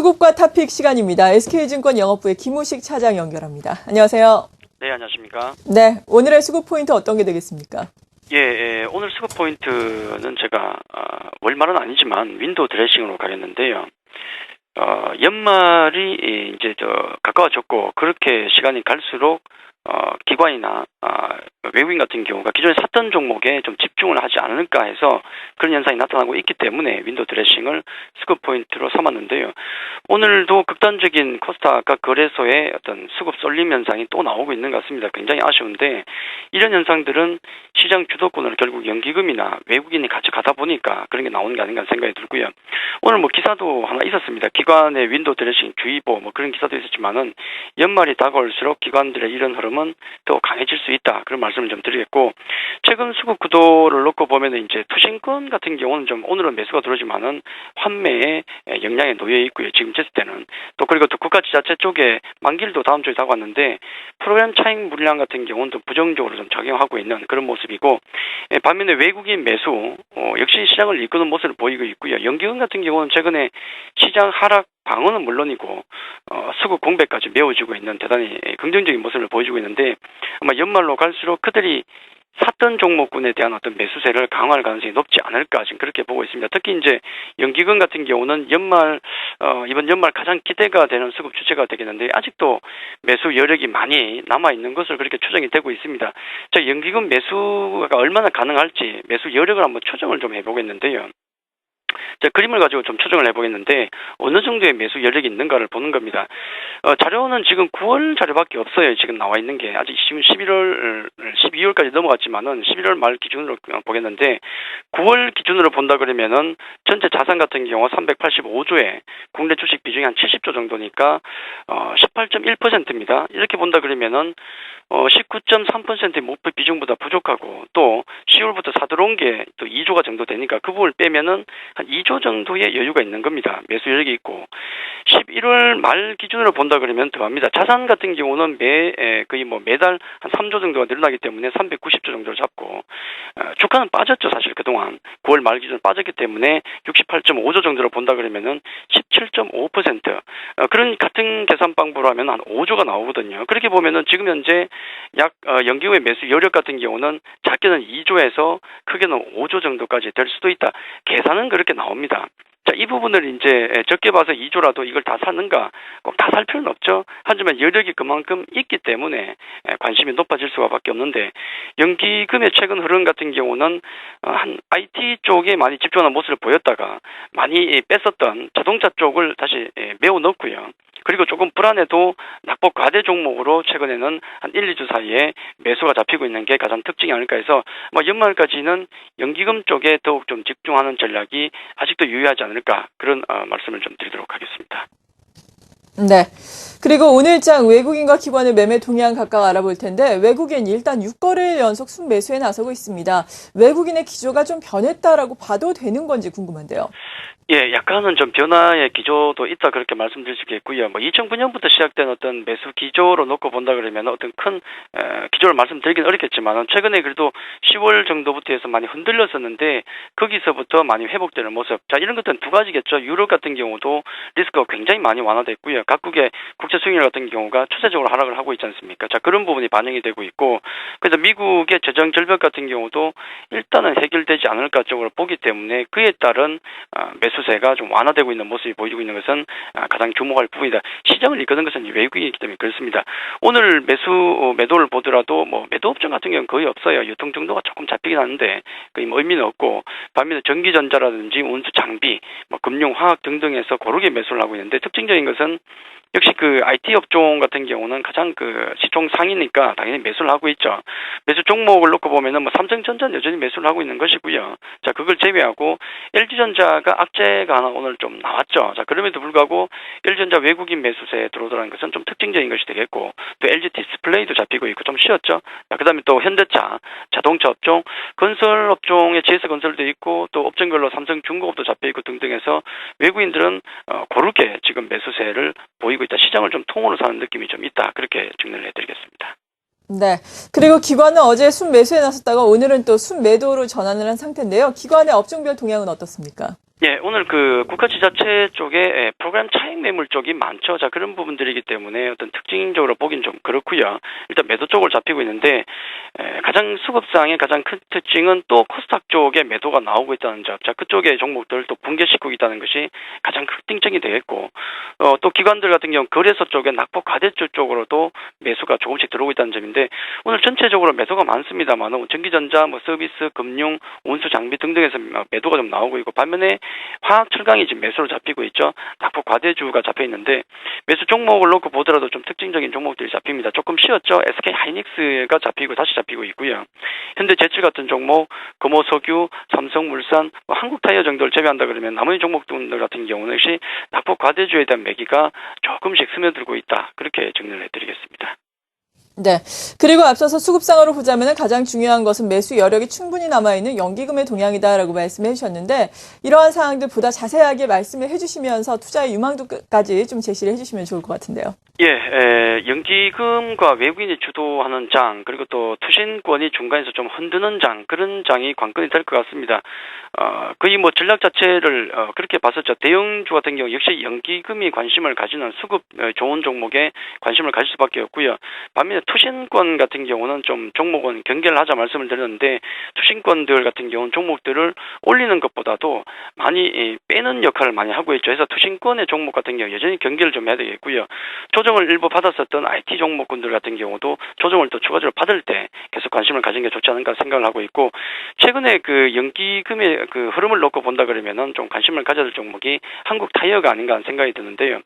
수급과 타픽 시간입니다. SK증권 영업부의 김우식 차장 연결합니다. 안녕하세요. 네, 안녕하십니까. 네, 오늘의 수급 포인트 어떤 게 되겠습니까? 오늘 수급 포인트는 제가 월말은 아니지만 윈도우 드레싱으로 가렸는데요. 연말이 이제 가까워졌고 그렇게 시간이 갈수록 기관이나 외국인 같은 경우가 기존에 샀던 종목에 좀 집중을 하지 않을까 해서 그런 현상이 나타나고 있기 때문에 윈도우 드레싱을 수급 포인트로 삼았는데요. 오늘도 극단적인 코스닥 거래소의 어떤 수급 쏠림 현상이 또 나오고 있는 것 같습니다. 굉장히 아쉬운데 이런 현상들은 시장 주도권을 결국 연기금이나 외국인이 가져가다 보니까 그런 게 나오는 게 아닌가 생각이 들고요. 오늘 기사도 하나 있었습니다. 기관의 윈도우 드레싱 주의보 그런 기사도 있었지만은 연말이 다가올수록 기관들의 이런 흐름은 더 강해질 수 있다. 그런 말씀을 좀 드리겠고, 최근 수급 구도를 놓고 보면은 이제 투신권 같은 경우는 좀 오늘은 매수가 들어오지만은 환매에 영향에 놓여 있고요. 지금 쳤을 때는 그리고 또 국가 지자체 쪽에 만기일도 다음 주에 다가왔는데 프로그램 차익 물량 같은 경우는 또 부정적으로 좀 작용하고 있는 그런 모습이고, 반면에 외국인 매수 역시 시장을 이끄는 모습을 보이고 있고요. 연기금 같은 경우는 최근에 시장 하락 방어는 물론이고 수급 공백까지 메워지고 있는 대단히 긍정적인 모습을 보여주고 있는데, 아마 연말로 갈수록 그들이 샀던 종목군에 대한 어떤 매수세를 강화할 가능성이 높지 않을까 지금 그렇게 보고 있습니다. 특히 이제 연기금 같은 경우는 이번 연말 가장 기대가 되는 수급 주체가 되겠는데 아직도 매수 여력이 많이 남아 있는 것으로 그렇게 추정이 되고 있습니다. 자, 연기금 매수가 얼마나 가능할지 매수 여력을 한번 추정을 좀 해보겠는데요. 그림을 가지고 좀 추정을 해보겠는데 어느 정도의 매수 여력이 있는가를 보는 겁니다. 자료는 지금 9월 자료밖에 없어요. 지금 나와 있는 게 아직 지금 12월까지 넘어갔지만은 11월 말 기준으로 보겠는데 9월 기준으로 본다 그러면은 전체 자산 같은 경우 385조에 국내 주식 비중이 한 70조 정도니까 18.1%입니다. 이렇게 본다 그러면은 19.3%의 목표 비중보다 부족하고 또 10월부터 사들어온 게 또 2조가 정도 되니까 그 부분을 빼면은 한 2조 정도의 여유가 있는 겁니다. 매수 여력이 있고 11월 말 기준으로 본다 그러면 더합니다. 자산 같은 경우는 거의 매달 한 3조 정도가 늘어나기 때문에 390조 정도를 잡고 주가는 빠졌죠. 사실 그동안 9월 말 기준 빠졌기 때문에 68.5조 정도로 본다 그러면은 17.5% 그런 같은 계산 방법으로 하면 한 5조가 나오거든요. 그렇게 보면은 지금 현재 약 연기금의 매수 여력 같은 경우는 작게는 2조에서 크게는 5조 정도까지 될 수도 있다. 계산은 그렇게 나옵니다. 자, 이 부분을 이제 적게 봐서 2조라도 이걸 다 사는가 꼭 다 살 필요는 없죠. 하지만 여력이 그만큼 있기 때문에 관심이 높아질 수밖에 없는데 연기금의 최근 흐름 같은 경우는 한 IT 쪽에 많이 집중하는 모습을 보였다가 많이 뺐었던 자동차 쪽을 다시 메워 넣고요. 그리고 조금 불안해도 낙폭 과대 종목으로 최근에는 한 1, 2주 사이에 매수가 잡히고 있는 게 가장 특징이 아닐까 해서 연말까지는 연기금 쪽에 더욱 좀 집중하는 전략이 아직도 유효하지 않을까 그런 말씀을 좀 드리도록 하겠습니다. 네. 그리고 오늘장 외국인과 기관의 매매 동향 각각 알아볼 텐데 외국인 일단 6거래일 연속 순매수에 나서고 있습니다. 외국인의 기조가 좀 변했다라고 봐도 되는 건지 궁금한데요. 약간은 좀 변화의 기조도 있다 그렇게 말씀드릴 수 있겠고요. 2009년부터 시작된 어떤 매수 기조로 놓고 본다 그러면 어떤 큰 기조를 말씀드리긴 어렵겠지만 최근에 그래도 10월 정도부터 해서 많이 흔들렸었는데 거기서부터 많이 회복되는 모습. 자, 이런 것들은 두 가지겠죠. 유럽 같은 경우도 리스크가 굉장히 많이 완화됐고요. 각국의 국제 수익률 같은 경우가 추세적으로 하락을 하고 있지 않습니까? 자, 그런 부분이 반영이 되고 있고 그래서 미국의 재정 절벽 같은 경우도 일단은 해결되지 않을까 쪽으로 보기 때문에 그에 따른 매수세가 좀 완화되고 있는 모습이 보이고 있는 것은 가장 주목할 부분이다. 시장을 이끄는 것은 외국인이기 때문에 그렇습니다. 오늘 매도를 보더라도 매도 업종 같은 경우는 거의 없어요. 유통 정도가 조금 잡히긴 하는데 거의 의미는 없고 반면에 전기전자라든지 운수 장비, 금융, 화학 등등에서 고르게 매수를 하고 있는데 특징적인 것은 역시 IT 업종 같은 경우는 가장 시총 상위니까 당연히 매수를 하고 있죠. 매수 종목을 놓고 보면은 삼성전자는 여전히 매수를 하고 있는 것이고요. 자, 그걸 제외하고 LG전자가 악재가 하나 오늘 좀 나왔죠. 자, 그럼에도 불구하고 LG전자 외국인 매수세에 들어오더라는 것은 좀 특징적인 것이 되겠고 또 LG 디스플레이도 잡히고 있고 좀 쉬었죠. 자, 그다음에 또 현대차, 자동차 업종, 건설 업종에 GS건설도 있고 또 업종별로 삼성중공업도 잡혀 있고 등등해서 외국인들은 고르게 지금 매수세를 보이고 있다. 시장을 좀 통으로 사는 느낌이 좀 있다. 그렇게 정리를 해드리겠습니다. 네. 그리고 기관은 어제 순매수에 나섰다가 오늘은 또 순매도로 전환을 한 상태인데요. 기관의 업종별 동향은 어떻습니까? 예, 오늘 그 국가지자체 쪽에 프로그램 차익 매물 쪽이 많죠. 자, 그런 부분들이기 때문에 어떤 특징적으로 보긴 좀 그렇고요. 일단 매도 쪽으로 잡히고 있는데 가장 수급상의 가장 큰 특징은 또 코스닥 쪽에 매도가 나오고 있다는 점. 자, 그쪽의 종목들 또 붕괴시키고 있다는 것이 가장 큰 특징이 되겠고, 또 기관들 같은 경우 거래소 쪽에 낙폭 과대주 쪽으로도 매수가 조금씩 들어오고 있다는 점인데 오늘 전체적으로 매도가 많습니다만 전기전자, 서비스, 금융, 운수, 장비 등등에서 매도가 좀 나오고 있고 반면에 화학, 철강이 지금 매수로 잡히고 있죠. 낙폭 과대주가 잡혀 있는데 매수 종목을 놓고 보더라도 좀 특징적인 종목들이 잡힙니다. 조금 쉬었죠. SK 하이닉스가 잡히고 다시 잡히고 있고요. 현대제철 같은 종목, 금호석유, 삼성물산, 한국타이어 정도를 제외한다 그러면 나머지 종목들 같은 경우는 역시 낙폭 과대주에 대한 매기가 조금씩 스며들고 있다. 그렇게 정리를 해드리겠습니다. 네. 그리고 앞서서 수급상으로 보자면 가장 중요한 것은 매수 여력이 충분히 남아있는 연기금의 동향이다라고 말씀해 주셨는데 이러한 사항들 보다 자세하게 말씀을 해주시면서 투자의 유망도까지 좀 제시를 해주시면 좋을 것 같은데요. 예, 연기금과 외국인이 주도하는 장, 그리고 또 투신권이 중간에서 좀 흔드는 장, 그런 장이 관건이 될 것 같습니다. 거의 전략 자체를, 그렇게 봤었죠. 대형주 같은 경우 역시 연기금이 관심을 가지는 수급 좋은 종목에 관심을 가질 수밖에 없고요. 반면에 투신권 같은 경우는 좀 종목은 경계를 하자 말씀을 드렸는데 투신권들 같은 경우는 종목들을 올리는 것보다도 많이 빼는 역할을 많이 하고 있죠. 그래서 투신권의 종목 같은 경우 여전히 경계를 좀 해야 되겠고요. 조정을 일부 받았었던 IT 종목군들 같은 경우도 조정을 또 추가적으로 받을 때 계속 관심을 가진 게 좋지 않을까 생각을 하고 있고 최근에 그 연기금의 그 흐름을 놓고 본다 그러면은 좀 관심을 가져야 될 종목이 한국 타이어가 아닌가 하는 생각이 드는데요.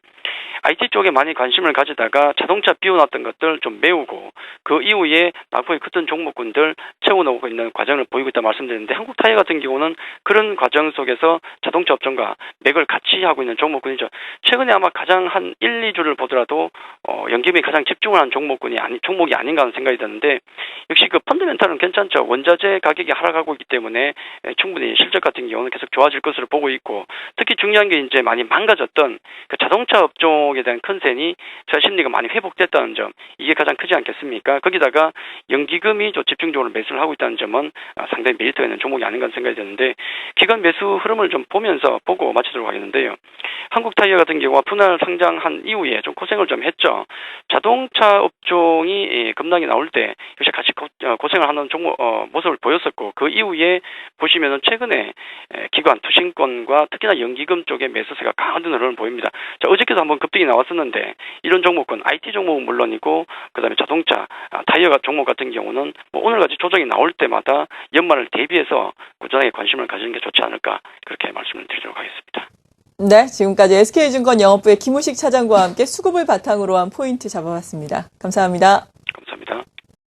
IT 쪽에 많이 관심을 가지다가 자동차 비워놨던 것들 좀 메우고 그 이후에 낙폭이 컸던 종목군들 채워놓고 있는 과정을 보이고 있다 말씀드렸는데 한국 타이어 같은 경우는 그런 과정 속에서 자동차 업종과 맥을 같이 하고 있는 종목군이죠. 최근에 아마 가장 한 1, 2주를 보더라도 연기금이 가장 집중을 한 종목이 아닌가 하는 생각이 드는데 역시 그 펀더멘탈은 괜찮죠. 원자재 가격이 하락하고 있기 때문에 충분히 실적 같은 경우는 계속 좋아질 것으로 보고 있고 특히 중요한 게 이제 많이 망가졌던 그 자동차 업종에 대한 컨센이 투자 심리가 많이 회복됐다는 점 이게 가장 크지 않겠습니까? 거기다가 연기금이 좀 집중적으로 매수를 하고 있다는 점은 상당히 메리트가 있는 종목이 아닌가 하는 생각이 드는데 기관 매수 흐름을 좀 보고 마치도록 하겠는데요. 한국타이어 같은 경우와 분할 상장한 이후에 좀 고생을 좀 했죠. 자동차 업종이 급락이 나올 때 역시 같이 고생을 하는 모습을 보였었고 그 이후에 보시면은 최근에 기관 투신권과 특히나 연기금 쪽의 매수세가 강화되는 흐름을 보입니다. 자, 어저께도 한번 급등이 나왔었는데 이런 종목은 IT 종목은 물론이고 그다음에 자동차 타이어 종목 같은 경우는 오늘같이 조정이 나올 때마다 연말을 대비해서 꾸준하게 관심을 가지는 게 좋지 않을까 그렇게 말씀을 드리도록 하겠습니다. 네, 지금까지 SK증권 영업부의 김우식 차장과 함께 수급을 바탕으로 한 포인트 잡아봤습니다. 감사합니다.